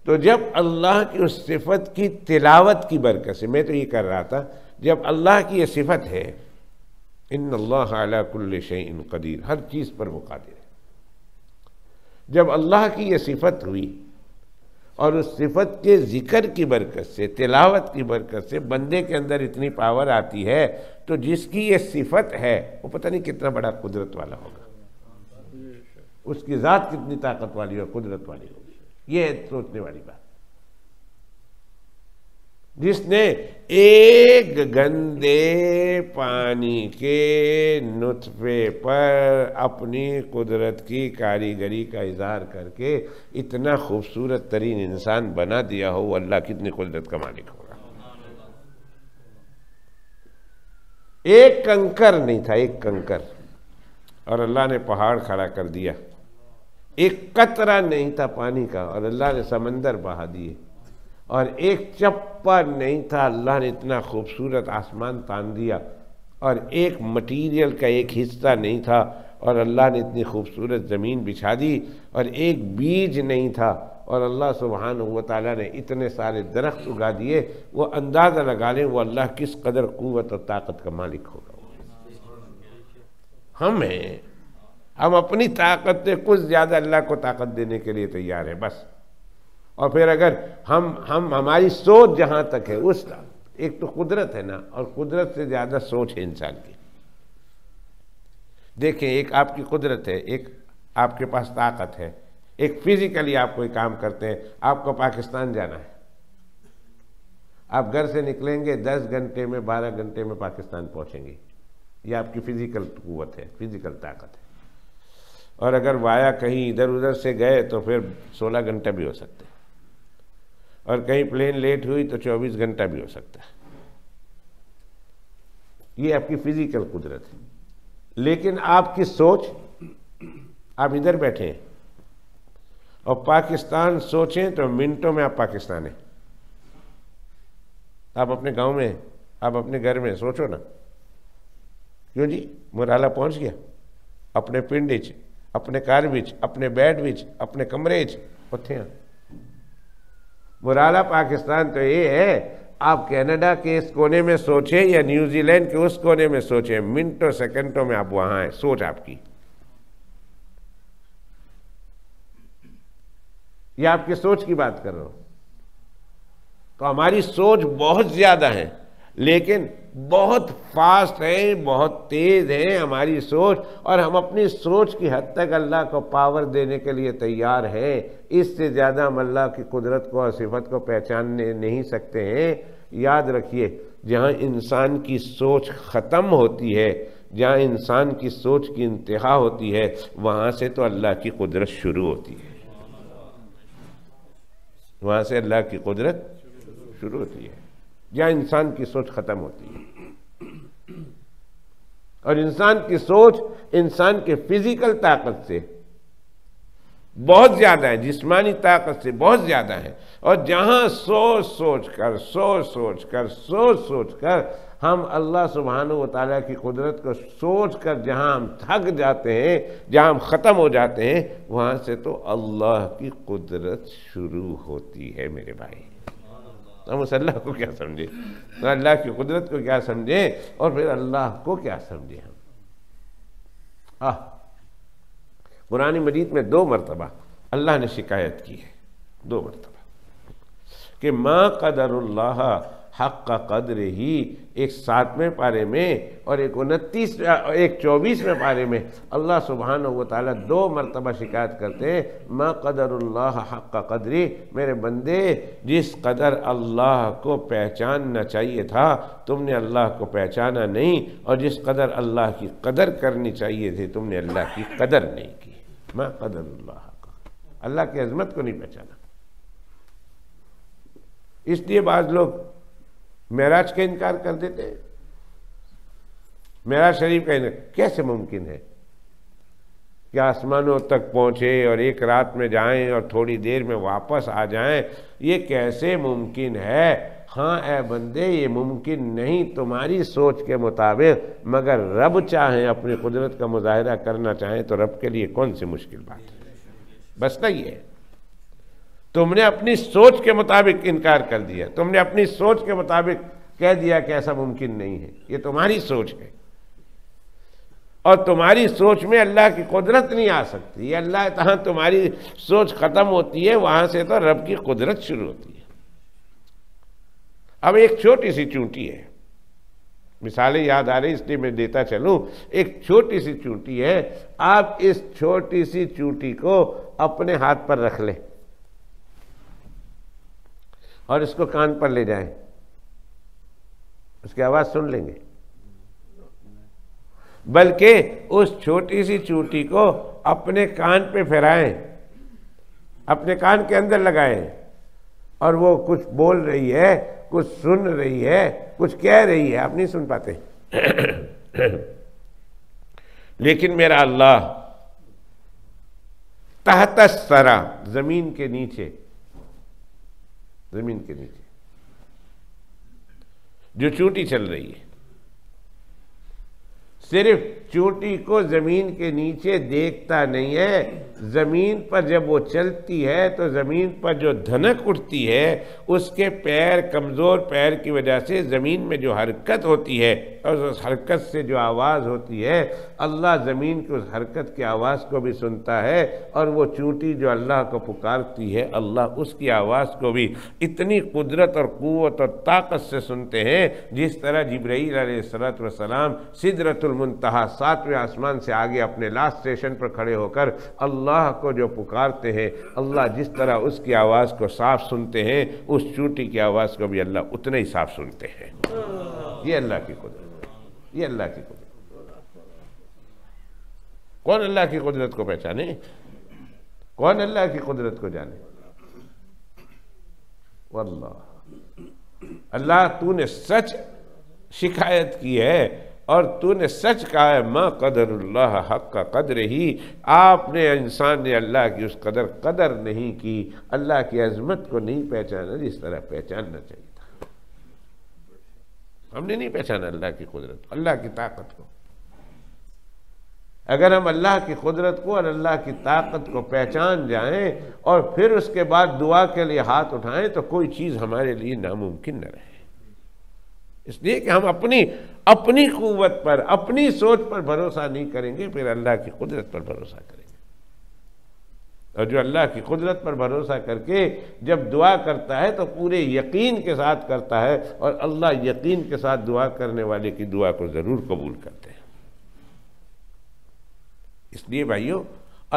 تو جب اللہ کی اس صفت کی تلاوت کی برکت سے، میں تو یہ کر رہا تھا، جب اللہ کی یہ صفت ہے ان اللہ علی کل شیء قدیر، ہر چیز پر وہ قادر ہے، جب اللہ کی یہ صفت ہوئی اور اس صفت کے ذکر کی برکت سے، تلاوت کی برکت سے بندے کے اندر اتنی پاور آتی ہے، تو جس کی یہ صفت ہے وہ پتہ نہیں کتنا بڑا قدرت والا ہوگا، اس کی ذات کتنی طاقت والی اور قدرت والی ہوگی۔ یہ سوچنے والی بات، جس نے ایک گندے پانی کے نطفے پر اپنی قدرت کی کاریگری کا اظہار کر کے اتنا خوبصورت ترین انسان بنا دیا ہو، وہ اللہ کتنی قدرت کا مالک ہوگا۔ ایک کنکر نہیں تھا، ایک کنکر، اور اللہ نے پہاڑ کھڑا کر دیا۔ ایک قطرہ نہیں تھا پانی کا اور اللہ نے سمندر بہا دیے، اور ایک چپا نہیں تھا، اللہ نے اتنا خوبصورت آسمان تان دیا، اور ایک مٹیریل کا ایک حصہ نہیں تھا اور اللہ نے اتنی خوبصورت زمین بچھا دی، اور ایک بیج نہیں تھا اور اللہ سبحانہ و تعالیٰ نے اتنے سارے درخت اگا دیے۔ وہ اندازہ لگا لیں وہ اللہ کس قدر قوت اور طاقت کا مالک ہوگا۔ ہم اپنی طاقت سے کچھ زیادہ اللہ کو طاقت دینے کے لیے تیار ہیں بس، اور پھر اگر ہماری سوچ جہاں تک ہے، اس ایک تو قدرت ہے نا، اور قدرت سے زیادہ سوچ ہے انسان کی۔ دیکھیں، ایک آپ کی قدرت ہے، ایک آپ کے پاس طاقت ہے، ایک فزیکلی آپ کوئی کام کرتے ہیں، آپ کو پاکستان جانا ہے، آپ گھر سے نکلیں گے 10 گھنٹے میں 12 گھنٹے میں پاکستان پہنچیں گے، یہ آپ کی فزیکل قوت ہے، فزیکل طاقت ہے۔ اور اگر وایا کہیں ادھر ادھر سے گئے تو پھر 16 گھنٹہ بھی ہو سکتے ہیں، اور کہیں پلین لیٹ ہوئی تو 24 گھنٹہ بھی ہو سکتا ہے۔ یہ آپ کی فزیکل قدرت ہے، لیکن آپ کی سوچ، آپ ادھر بیٹھے ہیں اور پاکستان سوچیں تو منٹوں میں آپ پاکستان ہیں۔ آپ اپنے گاؤں میں ہیں، آپ اپنے گھر میں سوچو نا، کیوں جی مرالا پہنچ گیا، اپنے پنڈ وچ، اپنے کار وچ، اپنے بیڈ وچ، اپنے کمرے وچ اتھے ہیں۔ مرالا پاکستان تو یہ ہے، آپ کینیڈا کے اس کونے میں سوچیں یا نیوزی لینڈ کے اس کونے میں سوچیں، منٹوں سیکنڈوں میں آپ وہاں ہیں، سوچ آپ کی۔ یہ آپ کی سوچ کی بات کر رہا ہوں۔ تو ہماری سوچ بہت زیادہ ہے، لیکن بہت فاسٹ ہے، بہت تیز ہے ہماری سوچ، اور ہم اپنی سوچ کی حد تک اللہ کو پاور دینے کے لیے تیار ہیں۔ اس سے زیادہ ہم اللہ کی قدرت کو اور صفت کو پہچاننے نہیں سکتے ہیں۔ یاد رکھیے، جہاں انسان کی سوچ ختم ہوتی ہے، جہاں انسان کی سوچ کی انتہا ہوتی ہے، وہاں سے تو اللہ کی قدرت شروع ہوتی ہے، وہاں سے اللہ کی قدرت شروع ہوتی ہے، جہاں انسان کی سوچ ختم ہوتی ہے۔ اور انسان کی سوچ انسان کے فزیکل طاقت سے بہت زیادہ ہے، جسمانی طاقت سے بہت زیادہ ہے، اور جہاں سوچ سوچ کر ہم اللہ سبحانہ و تعالیٰ کی قدرت کو سوچ کر جہاں ہم تھک جاتے ہیں، جہاں ہم ختم ہو جاتے ہیں، وہاں سے تو اللہ کی قدرت شروع ہوتی ہے میرے بھائی۔ ہم اس اللہ کو کیا سمجھیں، اللہ کی قدرت کو کیا سمجھیں، اور پھر اللہ کو کیا سمجھیں ہم۔ قرآن مجید میں 2 مرتبہ اللہ نے شکایت کی ہے، 2 مرتبہ، کہ ما قدر اللہ حق قدر ہی، ایک 7ویں پارے میں اور ایک 24ویں پارے میں اللہ سبحانہ و تعالیٰ 2 مرتبہ شکایت کرتے ہیں، ما قدر اللہ حق قدری، میرے بندے جس قدر اللہ کو پہچاننا چاہیے تھا تم نے اللہ کو پہچانا نہیں، اور جس قدر اللہ کی قدر کرنی چاہیے تھی تم نے اللہ کی قدر نہیں کی۔ ما قدر اللہ حق، اللہ کی عظمت کو نہیں پہچانا۔ اس لیے بعض لوگ معراج کا انکار کر دیتے ہیں، معراج شریف کا انکار کیسے ممکن ہے کہ آسمانوں تک پہنچے اور ایک رات میں جائیں اور تھوڑی دیر میں واپس آ جائیں، یہ کیسے ممکن ہے؟ ہاں اے بندے، یہ ممکن نہیں تمہاری سوچ کے مطابق، مگر رب چاہیں اپنی قدرت کا مظاہرہ کرنا چاہیں تو رب کے لیے کون سی مشکل بات ہے؟ بس نہیں ہے۔ تم نے اپنی سوچ کے مطابق انکار کر دیا، تم نے اپنی سوچ کے مطابق کہہ دیا کہ ایسا ممکن نہیں ہے، یہ تمہاری سوچ ہے، اور تمہاری سوچ میں اللہ کی قدرت نہیں آ سکتی، یہ اللہ جہاں تمہاری سوچ ختم ہوتی ہے وہاں سے تو رب کی قدرت شروع ہوتی ہے۔ اب ایک چھوٹی سی چونٹی ہے، مثالیں یاد آ رہی اس لیے میں دیتا چلوں، ایک چھوٹی سی چونٹی ہے، آپ اس چھوٹی سی چونٹی کو اپنے ہاتھ پر رکھ لیں اور اس کو کان پر لے جائیں، اس کی آواز سن لیں گے؟ بلکہ اس چھوٹی سی چونٹی کو اپنے کان پہ پھیرائیں، اپنے کان کے اندر لگائیں، اور وہ کچھ بول رہی ہے، کچھ سن رہی ہے، کچھ کہہ رہی ہے، آپ نہیں سن پاتے لیکن میرا اللہ تحت الثری، زمین کے نیچے، زمین کے نیچے جو چونٹی چل رہی ہے، صرف چونٹی کو زمین کے نیچے دیکھتا نہیں ہے، زمین پر جب وہ چلتی ہے تو زمین پر جو دھنک اٹھتی ہے، اس کے پیر، کمزور پیر کی وجہ سے زمین میں جو حرکت ہوتی ہے اور اس حرکت سے جو آواز ہوتی ہے، اللہ زمین کی اس حرکت کی آواز کو بھی سنتا ہے، اور وہ چونٹی جو اللہ کو پکارتی ہے، اللہ اس کی آواز کو بھی اتنی قدرت اور قوت اور طاقت سے سنتے ہیں، جس طرح جبرائیل علیہ السلام سدرۃ المنتہا 7ویں آسمان سے آگے اپنے لاسٹ اسٹیشن پر کھڑے ہو کر اللہ کو جو پکارتے ہیں، اللہ جس طرح اس کی آواز کو صاف سنتے ہیں، اس چونٹی کی آواز کو بھی اللہ اتنا ہی صاف سنتے ہیں۔ یہ اللہ کی قدرت، یہ اللہ کی قدرت۔ کون اللہ کی قدرت کو پہچانے؟ کون اللہ کی قدرت کو جانے؟ واللہ اللہ تو نے سچ شکایت کی ہے، اور تو نے سچ کہا ہے، ما قدر اللہ حق کا قدر ہی، آپ نے، انسان نے اللہ کی اس قدر نہیں کی، اللہ کی عظمت کو نہیں پہچانا جس طرح پہچاننا چاہیے تھا۔ ہم نے نہیں پہچانا اللہ کی قدرت، اللہ کی طاقت کو۔ اگر ہم اللہ کی قدرت کو اور اللہ کی طاقت کو پہچان جائیں اور پھر اس کے بعد دعا کے لیے ہاتھ اٹھائیں تو کوئی چیز ہمارے لیے ناممکن نہ رہے، اس لیے کہ ہم اپنی قوت پر، اپنی سوچ پر بھروسہ نہیں کریں گے، پھر اللہ کی قدرت پر بھروسہ کریں گے۔ اور جو اللہ کی قدرت پر بھروسہ کر کے جب دعا کرتا ہے تو پورے یقین کے ساتھ کرتا ہے، اور اللہ یقین کے ساتھ دعا کرنے والے کی دعا کو ضرور قبول کرتے ہیں۔ اس لیے بھائیو،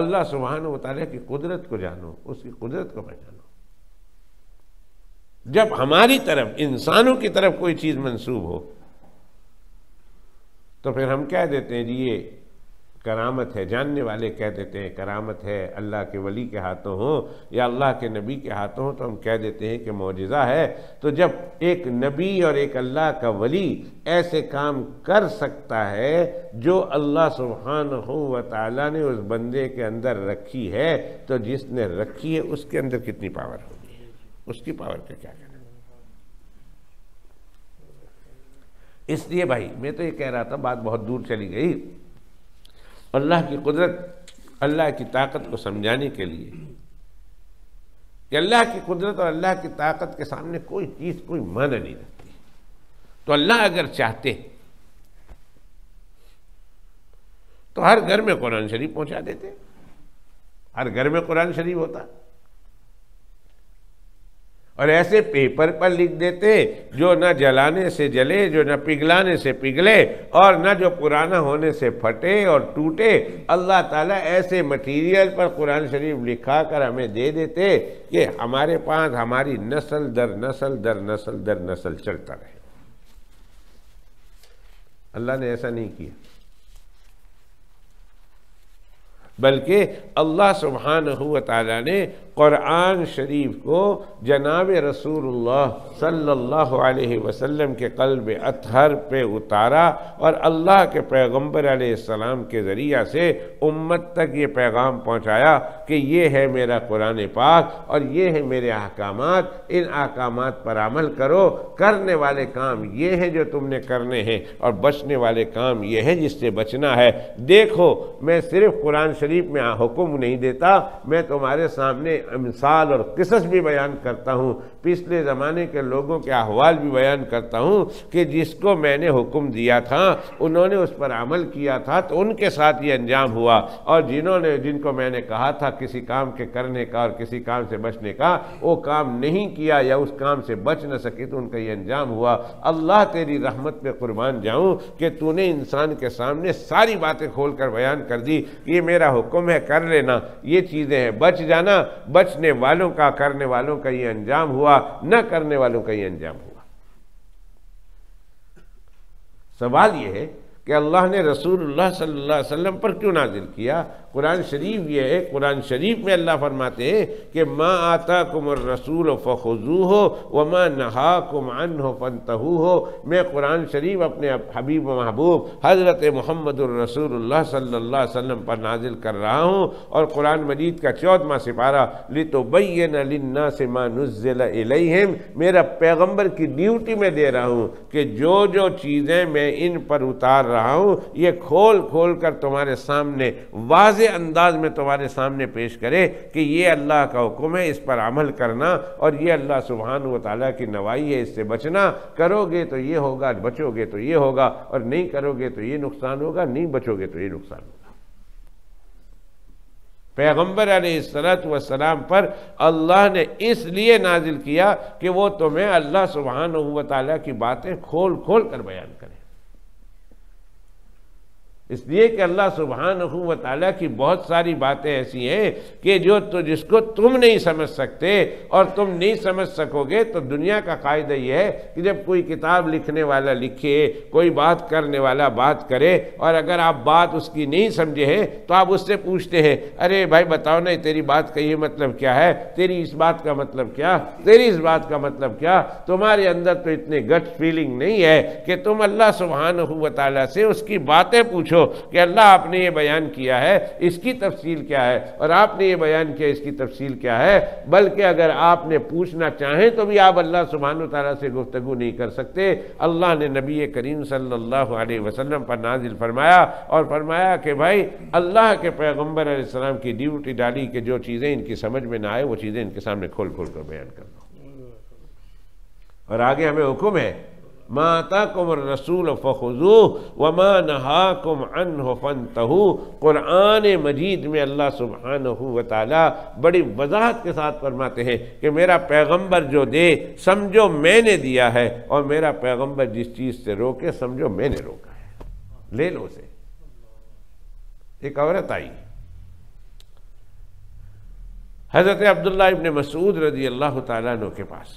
اللہ سبحانہ وتعالیٰ کی قدرت کو جانو، اس کی قدرت کو پہچانو۔ جب ہماری طرف، انسانوں کی طرف کوئی چیز منسوب ہو تو پھر ہم کہہ دیتے ہیں جی یہ کرامت ہے، جاننے والے کہہ دیتے ہیں کرامت ہے، اللہ کے ولی کے ہاتھوں ہو یا اللہ کے نبی کے ہاتھوں ہو تو ہم کہہ دیتے ہیں کہ معجزہ ہے۔ تو جب ایک نبی اور ایک اللہ کا ولی ایسے کام کر سکتا ہے جو اللہ سبحانہ و تعالیٰ نے اس بندے کے اندر رکھی ہے، تو جس نے رکھی ہے اس کے اندر کتنی پاور ہوگی، اس کی پاور کا کیا کہنا۔ اس لیے بھائی میں تو یہ کہہ رہا تھا، بات بہت دور چلی گئی، اللہ کی قدرت، اللہ کی طاقت کو سمجھانے کے لیے کہ اللہ کی قدرت اور اللہ کی طاقت کے سامنے کوئی چیز کوئی معنی نہیں رکھتی۔ تو اللہ اگر چاہتے تو ہر گھر میں قرآن شریف پہنچا دیتے، ہر گھر میں قرآن شریف ہوتا، اور ایسے پیپر پر لکھ دیتے جو نہ جلانے سے جلے، جو نہ پگھلانے سے پگھلے، اور نہ جو پرانا ہونے سے پھٹے اور ٹوٹے۔ اللہ تعالیٰ ایسے مٹیریل پر قرآن شریف لکھا کر ہمیں دے دیتے کہ ہمارے پاس ہماری نسل در نسل در نسل در نسل چلتا رہے۔ اللہ نے ایسا نہیں کیا، بلکہ اللہ سبحانہ و تعالیٰ نے قرآن شریف کو جناب رسول اللہ صلی اللہ علیہ وسلم کے قلب اطہر پہ اتارا، اور اللہ کے پیغمبر علیہ السلام کے ذریعہ سے امت تک یہ پیغام پہنچایا کہ یہ ہے میرا قرآن پاک اور یہ ہے میرے احکامات، ان احکامات پر عمل کرو، کرنے والے کام یہ ہے جو تم نے کرنے ہیں، اور بچنے والے کام یہ ہے جس سے بچنا ہے۔ دیکھو میں صرف قرآن شریف میں حکم نہیں دیتا، میں تمہارے سامنے مثال اور قصص بھی بیان کرتا ہوں، پچھلے زمانے کے لوگوں کے احوال بھی بیان کرتا ہوں کہ جس کو میں نے حکم دیا تھا انہوں نے اس پر عمل کیا تھا تو ان کے ساتھ یہ انجام ہوا، اور جن کو میں نے کہا تھا کسی کام کے کرنے کا اور کسی کام سے بچنے کا، وہ کام نہیں کیا یا اس کام سے بچ نہ سکے تو ان کا یہ انجام ہوا۔ اللہ تیری رحمت پہ قربان جاؤں کہ تو نے انسان کے سامنے ساری باتیں کھول کر بیان کر دی کہ یہ میرا حکم ہے، کر لینا، یہ چیزیں ہیں، بچ جانا، بچنے والوں کا، کرنے والوں کا یہ انجام ہوا، نہ کرنے والوں کا یہ انجام ہوا۔ سوال یہ ہے کہ اللہ نے رسول اللہ صلی اللہ علیہ وسلم پر کیوں نازل کیا؟ قرآن شریف یہ ہے، قرآن شریف میں اللہ فرماتے ہیں کہ ما آتاکم الرسول فخذوہ وما نہاکم عنہ فانتہوہ۔ میں قرآن شریف اپنے حبیب و محبوب حضرت محمد الرسول اللہ صلی اللہ علیہ وسلم پر نازل کر رہا ہوں، اور قرآن مجید کا 14واں سپارہ لِتُبَيِّنَ لِلنَّاسِ مَا نُزِّلَ إِلَيْهِمْ، میرا پیغمبر کی ڈیوٹی میں دے رہا ہوں کہ جو چیزیں میں ان پر اتار رہا ہوں یہ کھول کھول کر تمہارے سامنے واضح انداز میں تمہارے سامنے پیش کرے کہ یہ اللہ کا حکم ہے، اس پر عمل کرنا، اور یہ اللہ سبحانہ و تعالیٰ کی نوائی ہے، اس سے بچنا، کرو گے تو یہ ہوگا، بچو گے تو یہ ہوگا، اور نہیں کرو گے تو یہ نقصان ہوگا، نہیں بچو گے تو یہ نقصان ہوگا۔ پیغمبر علیہ السلام پر اللہ نے اس لیے نازل کیا کہ وہ تمہیں اللہ سبحانہ و تعالیٰ کی باتیں کھول کھول کر بیان کرے، اس لیے کہ اللہ سبحانہ و تعالیٰ کی بہت ساری باتیں ایسی ہیں کہ جس کو تم نہیں سمجھ سکتے، اور تم نہیں سمجھ سکو گے تو دنیا کا قاعدہ یہ ہے کہ جب کوئی کتاب لکھنے والا لکھے، کوئی بات کرنے والا بات کرے، اور اگر آپ بات اس کی نہیں سمجھے ہیں تو آپ اس سے پوچھتے ہیں ارے بھائی بتاؤ نا تیری بات کا یہ مطلب کیا ہے، تیری اس بات کا مطلب کیا، تیری اس بات کا مطلب کیا؟ تمہارے اندر تو اتنی گٹ فیلنگ نہیں ہے کہ تم اللہ سبحانہ و تعالیٰ سے اس کی باتیں پوچھو کہ اللہ آپ نے یہ بیان کیا ہے، اس کی تفصیل کیا ہے، اور آپ نے یہ بیان کیا اس کی تفصیل کیا ہے۔ بلکہ اگر آپ نے پوچھنا چاہیں تو بھی آپ اللہ سبحانہ وتعالیٰ سے گفتگو نہیں کر سکتے۔ اللہ نے نبی کریم صلی اللہ علیہ وسلم پر نازل فرمایا اور فرمایا کہ بھائی اللہ کے پیغمبر علیہ السلام کی ڈیوٹی ڈالی کہ جو چیزیں ان کی سمجھ میں نہ آئے وہ چیزیں ان کے سامنے کھول کھول کر بیان کر دو، اور آگے ہمیں حکم ہے ما آتاکم الرسول فخذوہ وما نہاکم عنہ فانتہوا۔ قرآن مجید میں اللہ سبحانہ و تعالیٰ بڑی وضاحت کے ساتھ فرماتے ہیں کہ میرا پیغمبر جو دے سمجھو میں نے دیا ہے، اور میرا پیغمبر جس چیز سے روکے سمجھو میں نے روکا ہے، لے لو اسے۔ ایک عورت آئی حضرت عبداللہ ابن مسعود رضی اللہ تعالیٰ عنہ کے پاس،